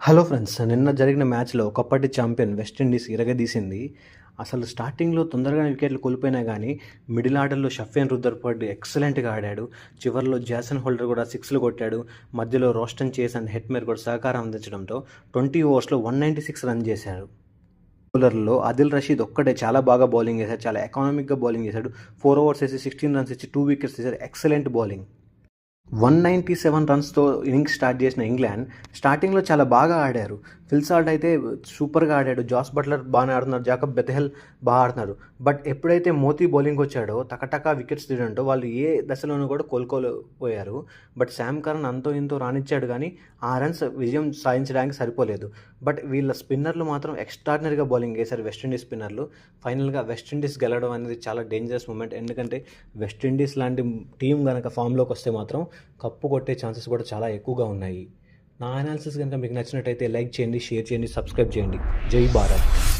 Hello friends, నిన్న జరిగిన మ్యాచ్‌లో ఒకప్పటి ఛాంపియన్ వెస్టిండీస్ ఇరగదీసింది. అసలు స్టార్టింగ్‌లో తొందరగానే వికెట్లు కోల్పోయినా గానీ, మిడిల్ ఆర్డర్‌లో షఫిన్ రుదర్ఫర్డ్ ఎక్సలెంట్‌గా ఆడాడు. చివర్లో జాసన్ హోల్డర్ కూడా సిక్స్‌లు కొట్టాడు. మధ్యలో రోస్టన్ చేస్ అండ్ హెట్మెర్ కూడా సహకారం అందించడంతో 20 ఓవర్స్‌లో 196 రన్ చేశారు. బౌలర్‌లో ఆదిల్ రషీద్ ఒక్కడే చాలా బాగా బౌలింగ్ చేశాడు. చాలా ఎకానమిక్‌గా బౌలింగ్ చేశాడు. 4 ఓవర్స్ వేసి 16 రన్స్ ఇచ్చి 2 వికెట్స్ తీశారు. Excellent bowling. 197 రన్స్‌తో ఇన్నింగ్స్ స్టార్ట్ చేసిన ఇంగ్లాండ్ స్టార్టింగ్‌లో చాలా బాగా ఆడారు. ఫిల్ సాల్ట్ అయితే సూపర్‌గా ఆడాడు. జాస్ బట్లర్ బాగానే ఆడుతున్నారు. జాకబ్ బెథెల్ బాగా ఆడుతున్నారు. బట్ ఎప్పుడైతే మోతీ బౌలింగ్ వచ్చాడో టకటకా వికెట్స్ తీయడంతో వాళ్ళు ఏ దశలోనూ కూడా కోలుకోలేకపోయారు. బట్ శామ్ కరన్ అంతో ఇంతో రానిచ్చాడు కానీ ఆ రన్స్ విజయం సాధించడానికి సరిపోలేదు. బట్ వీళ్ళ స్పిన్నర్లు మాత్రం ఎక్స్ట్రాడినరీగా బౌలింగ్ వేశారు, వెస్టిండీస్ స్పిన్నర్లు. ఫైనల్గా వెస్టిండీస్ గెలవడం అనేది చాలా డేంజరస్ మూమెంట్. ఎందుకంటే వెస్టిండీస్ లాంటి టీం కనుక ఫామ్లోకి వస్తే మాత్రం కప్పు కొట్టే ఛాన్సెస్ కూడా చాలా ఎక్కువగా ఉన్నాయి. నా అనాలిసిస్ కనుక మీకు నచ్చినట్టయితే లైక్ చేయండి, షేర్ చేయండి, సబ్స్క్రైబ్ చేయండి. జై భారత్.